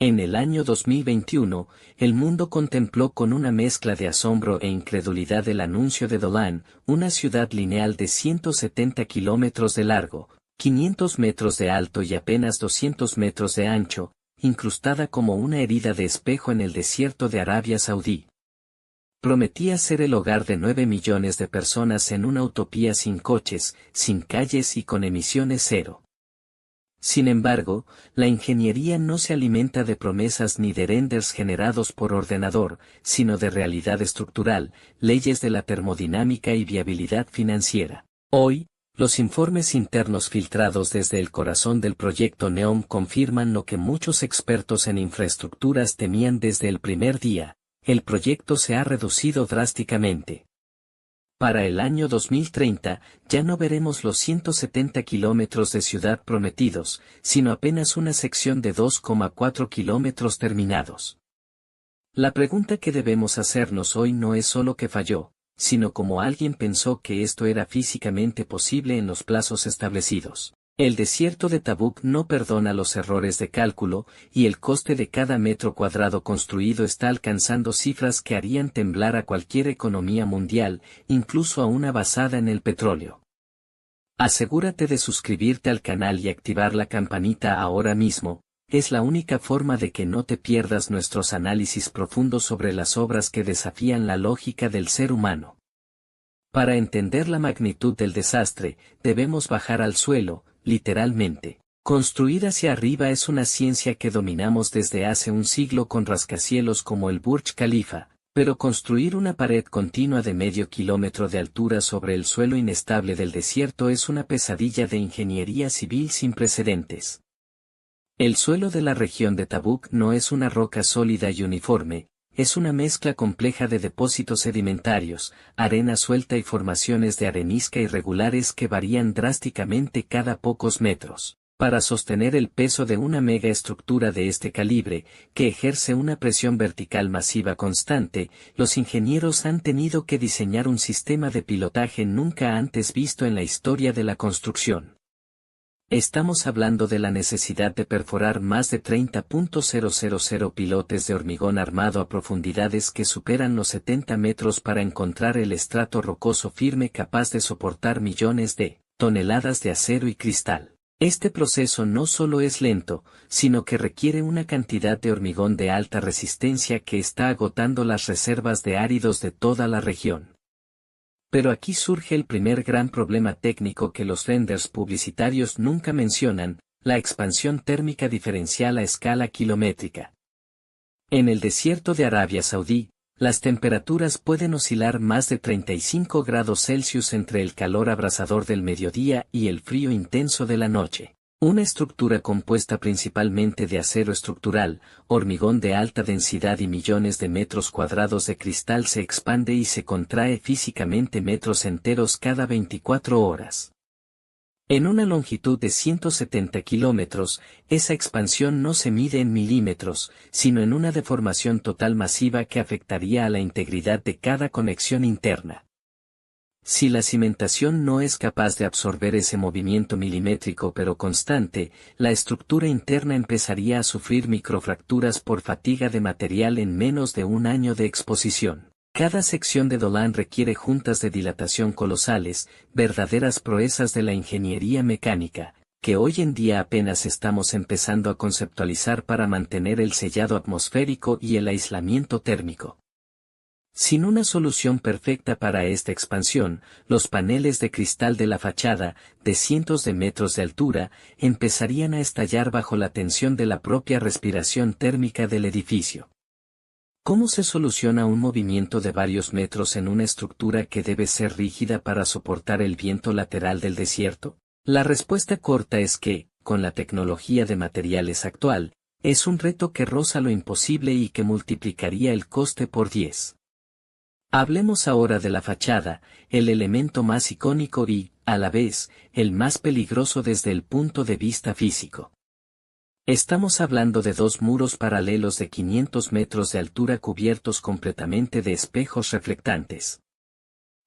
En el año 2021, el mundo contempló con una mezcla de asombro e incredulidad el anuncio de Dolan, una ciudad lineal de 170 kilómetros de largo, 500 metros de alto y apenas 200 metros de ancho, incrustada como una herida de espejo en el desierto de Arabia Saudí. Prometía ser el hogar de 9 millones de personas en una utopía sin coches, sin calles y con emisiones cero. Sin embargo, la ingeniería no se alimenta de promesas ni de renders generados por ordenador, sino de realidad estructural, leyes de la termodinámica y viabilidad financiera. Hoy, los informes internos filtrados desde el corazón del proyecto NEOM confirman lo que muchos expertos en infraestructuras temían desde el primer día: el proyecto se ha reducido drásticamente. Para el año 2030, ya no veremos los 170 kilómetros de ciudad prometidos, sino apenas una sección de 2,4 kilómetros terminados. La pregunta que debemos hacernos hoy no es solo qué falló, sino cómo alguien pensó que esto era físicamente posible en los plazos establecidos. El desierto de Tabuk no perdona los errores de cálculo, y el coste de cada metro cuadrado construido está alcanzando cifras que harían temblar a cualquier economía mundial, incluso a una basada en el petróleo. Asegúrate de suscribirte al canal y activar la campanita ahora mismo, es la única forma de que no te pierdas nuestros análisis profundos sobre las obras que desafían la lógica del ser humano. Para entender la magnitud del desastre, debemos bajar al suelo, literalmente. Construir hacia arriba es una ciencia que dominamos desde hace un siglo con rascacielos como el Burj Khalifa, pero construir una pared continua de medio kilómetro de altura sobre el suelo inestable del desierto es una pesadilla de ingeniería civil sin precedentes. El suelo de la región de Tabuk no es una roca sólida y uniforme, es una mezcla compleja de depósitos sedimentarios, arena suelta y formaciones de arenisca irregulares que varían drásticamente cada pocos metros. Para sostener el peso de una megaestructura de este calibre, que ejerce una presión vertical masiva constante, los ingenieros han tenido que diseñar un sistema de pilotaje nunca antes visto en la historia de la construcción. Estamos hablando de la necesidad de perforar más de 30.000 pilotes de hormigón armado a profundidades que superan los 70 metros para encontrar el estrato rocoso firme capaz de soportar millones de toneladas de acero y cristal. Este proceso no solo es lento, sino que requiere una cantidad de hormigón de alta resistencia que está agotando las reservas de áridos de toda la región. Pero aquí surge el primer gran problema técnico que los renders publicitarios nunca mencionan: la expansión térmica diferencial a escala kilométrica. En el desierto de Arabia Saudí, las temperaturas pueden oscilar más de 35 grados Celsius entre el calor abrasador del mediodía y el frío intenso de la noche. Una estructura compuesta principalmente de acero estructural, hormigón de alta densidad y millones de metros cuadrados de cristal se expande y se contrae físicamente metros enteros cada 24 horas. En una longitud de 170 kilómetros, esa expansión no se mide en milímetros, sino en una deformación total masiva que afectaría a la integridad de cada conexión interna. Si la cimentación no es capaz de absorber ese movimiento milimétrico pero constante, la estructura interna empezaría a sufrir microfracturas por fatiga de material en menos de un año de exposición. Cada sección de Dolan requiere juntas de dilatación colosales, verdaderas proezas de la ingeniería mecánica, que hoy en día apenas estamos empezando a conceptualizar para mantener el sellado atmosférico y el aislamiento térmico. Sin una solución perfecta para esta expansión, los paneles de cristal de la fachada, de cientos de metros de altura, empezarían a estallar bajo la tensión de la propia respiración térmica del edificio. ¿Cómo se soluciona un movimiento de varios metros en una estructura que debe ser rígida para soportar el viento lateral del desierto? La respuesta corta es que, con la tecnología de materiales actual, es un reto que roza lo imposible y que multiplicaría el coste por 10. Hablemos ahora de la fachada, el elemento más icónico y, a la vez, el más peligroso desde el punto de vista físico. Estamos hablando de dos muros paralelos de 500 metros de altura cubiertos completamente de espejos reflectantes.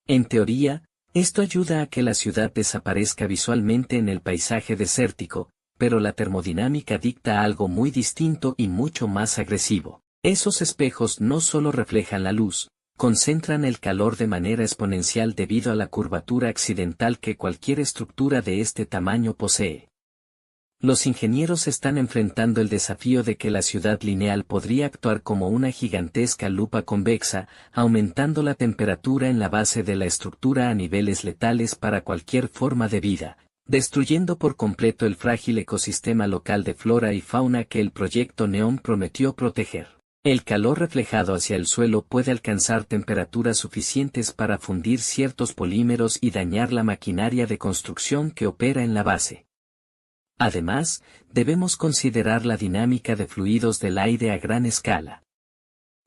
En teoría, esto ayuda a que la ciudad desaparezca visualmente en el paisaje desértico, pero la termodinámica dicta algo muy distinto y mucho más agresivo. Esos espejos no solo reflejan la luz, concentran el calor de manera exponencial debido a la curvatura accidental que cualquier estructura de este tamaño posee. Los ingenieros están enfrentando el desafío de que la ciudad lineal podría actuar como una gigantesca lupa convexa, aumentando la temperatura en la base de la estructura a niveles letales para cualquier forma de vida, destruyendo por completo el frágil ecosistema local de flora y fauna que el proyecto NEOM prometió proteger. El calor reflejado hacia el suelo puede alcanzar temperaturas suficientes para fundir ciertos polímeros y dañar la maquinaria de construcción que opera en la base. Además, debemos considerar la dinámica de fluidos del aire a gran escala.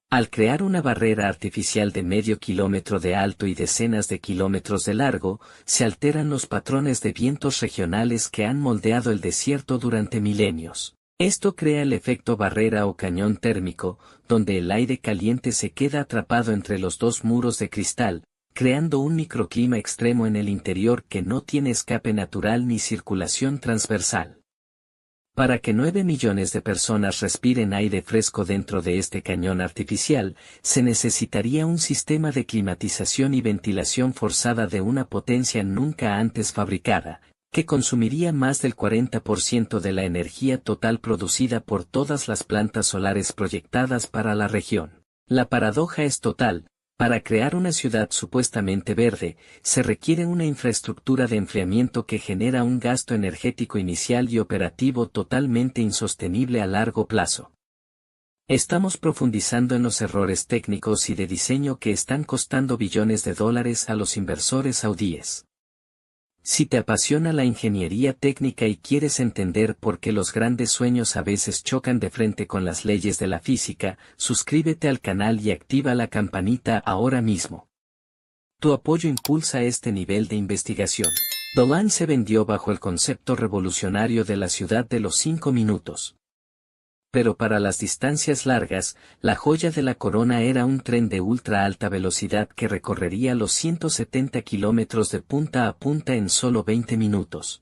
Al crear una barrera artificial de medio kilómetro de alto y decenas de kilómetros de largo, se alteran los patrones de vientos regionales que han moldeado el desierto durante milenios. Esto crea el efecto barrera o cañón térmico, donde el aire caliente se queda atrapado entre los dos muros de cristal, creando un microclima extremo en el interior que no tiene escape natural ni circulación transversal. Para que 9 millones de personas respiren aire fresco dentro de este cañón artificial, se necesitaría un sistema de climatización y ventilación forzada de una potencia nunca antes fabricada, que consumiría más del 40% de la energía total producida por todas las plantas solares proyectadas para la región. La paradoja es total. Para crear una ciudad supuestamente verde, se requiere una infraestructura de enfriamiento que genera un gasto energético inicial y operativo totalmente insostenible a largo plazo. Estamos profundizando en los errores técnicos y de diseño que están costando billones de dólares a los inversores saudíes. Si te apasiona la ingeniería técnica y quieres entender por qué los grandes sueños a veces chocan de frente con las leyes de la física, suscríbete al canal y activa la campanita ahora mismo. Tu apoyo impulsa este nivel de investigación. Dolan se vendió bajo el concepto revolucionario de la ciudad de los 5 minutos. Pero para las distancias largas, la joya de la corona era un tren de ultra alta velocidad que recorrería los 170 kilómetros de punta a punta en solo 20 minutos.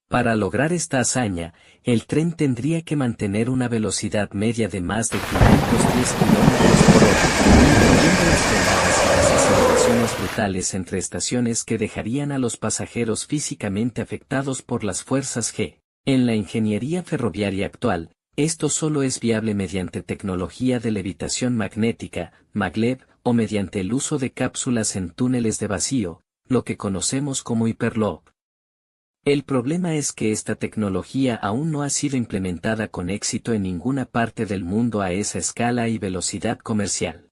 Para lograr esta hazaña, el tren tendría que mantener una velocidad media de más de 510 kilómetros por hora, incluyendo las frenadas y las aceleraciones brutales entre estaciones que dejarían a los pasajeros físicamente afectados por las fuerzas G. En la ingeniería ferroviaria actual, esto solo es viable mediante tecnología de levitación magnética, maglev, o mediante el uso de cápsulas en túneles de vacío, lo que conocemos como hiperloop. El problema es que esta tecnología aún no ha sido implementada con éxito en ninguna parte del mundo a esa escala y velocidad comercial.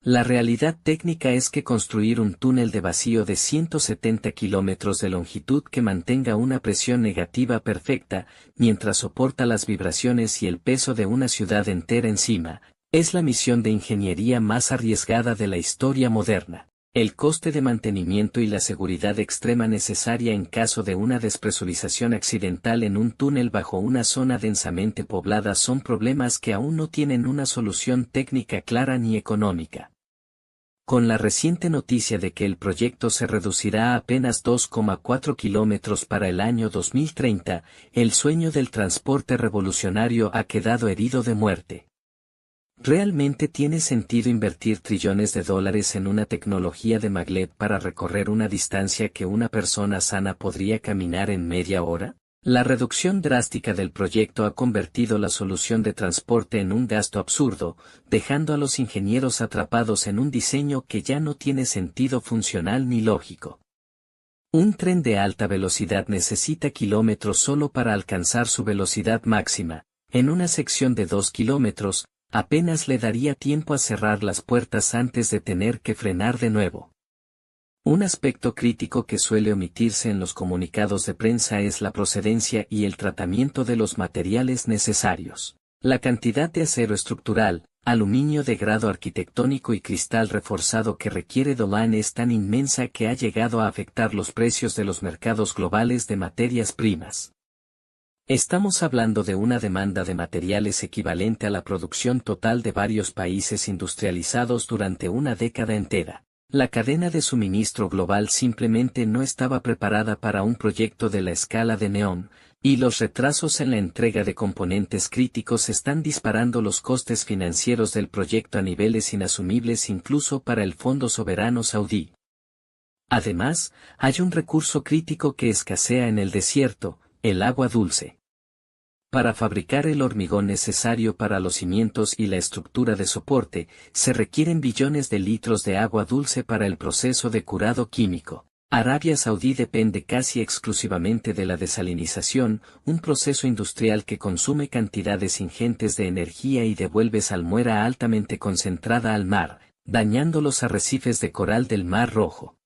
La realidad técnica es que construir un túnel de vacío de 170 kilómetros de longitud que mantenga una presión negativa perfecta, mientras soporta las vibraciones y el peso de una ciudad entera encima, es la misión de ingeniería más arriesgada de la historia moderna. El coste de mantenimiento y la seguridad extrema necesaria en caso de una despresurización accidental en un túnel bajo una zona densamente poblada son problemas que aún no tienen una solución técnica clara ni económica. Con la reciente noticia de que el proyecto se reducirá a apenas 2,4 kilómetros para el año 2030, el sueño del transporte revolucionario ha quedado herido de muerte. ¿Realmente tiene sentido invertir trillones de dólares en una tecnología de maglev para recorrer una distancia que una persona sana podría caminar en media hora? La reducción drástica del proyecto ha convertido la solución de transporte en un gasto absurdo, dejando a los ingenieros atrapados en un diseño que ya no tiene sentido funcional ni lógico. Un tren de alta velocidad necesita kilómetros solo para alcanzar su velocidad máxima. En una sección de 2 kilómetros, apenas le daría tiempo a cerrar las puertas antes de tener que frenar de nuevo. Un aspecto crítico que suele omitirse en los comunicados de prensa es la procedencia y el tratamiento de los materiales necesarios. La cantidad de acero estructural, aluminio de grado arquitectónico y cristal reforzado que requiere Dolan es tan inmensa que ha llegado a afectar los precios de los mercados globales de materias primas. Estamos hablando de una demanda de materiales equivalente a la producción total de varios países industrializados durante una década entera. La cadena de suministro global simplemente no estaba preparada para un proyecto de la escala de NEOM. Y los retrasos en la entrega de componentes críticos están disparando los costes financieros del proyecto a niveles inasumibles incluso para el Fondo Soberano Saudí. Además, hay un recurso crítico que escasea en el desierto, el agua dulce. Para fabricar el hormigón necesario para los cimientos y la estructura de soporte, se requieren billones de litros de agua dulce para el proceso de curado químico. Arabia Saudí depende casi exclusivamente de la desalinización, un proceso industrial que consume cantidades ingentes de energía y devuelve salmuera altamente concentrada al mar, dañando los arrecifes de coral del Mar Rojo.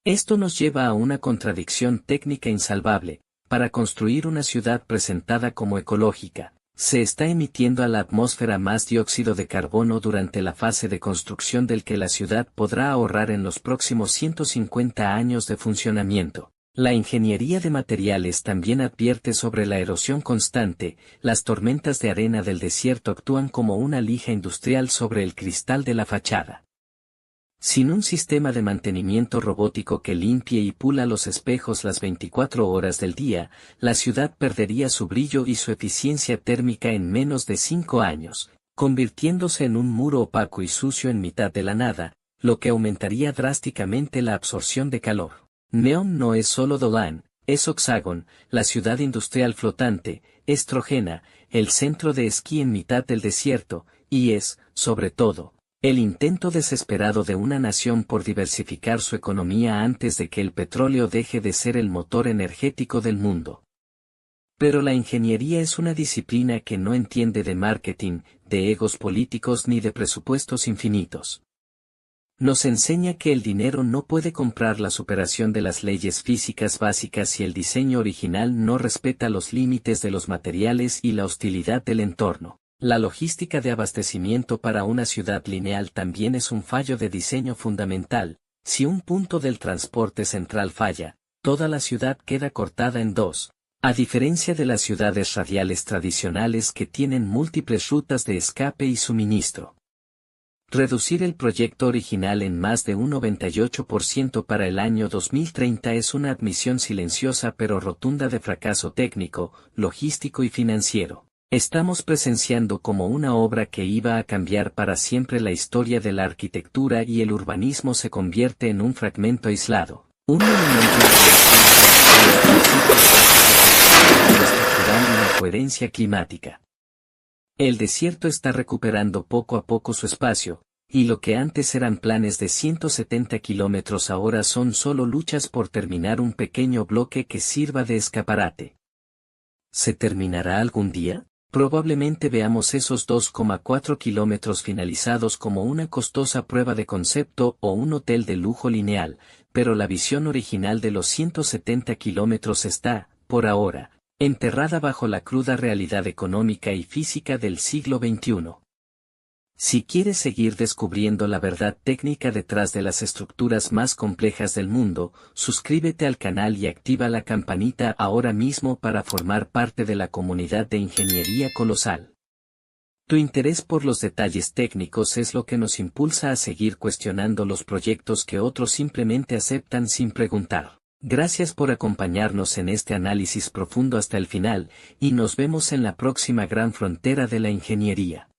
Esto nos lleva a una contradicción técnica insalvable. Para construir una ciudad presentada como ecológica, se está emitiendo a la atmósfera más dióxido de carbono durante la fase de construcción del que la ciudad podrá ahorrar en los próximos 150 años de funcionamiento. La ingeniería de materiales también advierte sobre la erosión constante, las tormentas de arena del desierto actúan como una lija industrial sobre el cristal de la fachada. Sin un sistema de mantenimiento robótico que limpie y pula los espejos las 24 horas del día, la ciudad perdería su brillo y su eficiencia térmica en menos de 5 años, convirtiéndose en un muro opaco y sucio en mitad de la nada, lo que aumentaría drásticamente la absorción de calor. Neom no es solo Dolan, es Oxagon, la ciudad industrial flotante, es Trojena, el centro de esquí en mitad del desierto, y es, sobre todo, el intento desesperado de una nación por diversificar su economía antes de que el petróleo deje de ser el motor energético del mundo. Pero la ingeniería es una disciplina que no entiende de marketing, de egos políticos ni de presupuestos infinitos. Nos enseña que el dinero no puede comprar la superación de las leyes físicas básicas si el diseño original no respeta los límites de los materiales y la hostilidad del entorno. La logística de abastecimiento para una ciudad lineal también es un fallo de diseño fundamental. Si un punto del transporte central falla, toda la ciudad queda cortada en dos, a diferencia de las ciudades radiales tradicionales que tienen múltiples rutas de escape y suministro. Reducir el proyecto original en más de un 98% para el año 2030 es una admisión silenciosa pero rotunda de fracaso técnico, logístico y financiero. Estamos presenciando como una obra que iba a cambiar para siempre la historia de la arquitectura y el urbanismo se convierte en un fragmento aislado, un monumento estructural y la coherencia climática. El desierto está recuperando poco a poco su espacio, y lo que antes eran planes de 170 kilómetros ahora son solo luchas por terminar un pequeño bloque que sirva de escaparate. ¿Se terminará algún día? Probablemente veamos esos 2,4 kilómetros finalizados como una costosa prueba de concepto o un hotel de lujo lineal, pero la visión original de los 170 kilómetros está, por ahora, enterrada bajo la cruda realidad económica y física del siglo XXI. Si quieres seguir descubriendo la verdad técnica detrás de las estructuras más complejas del mundo, suscríbete al canal y activa la campanita ahora mismo para formar parte de la comunidad de ingeniería colosal. Tu interés por los detalles técnicos es lo que nos impulsa a seguir cuestionando los proyectos que otros simplemente aceptan sin preguntar. Gracias por acompañarnos en este análisis profundo hasta el final, y nos vemos en la próxima gran frontera de la ingeniería.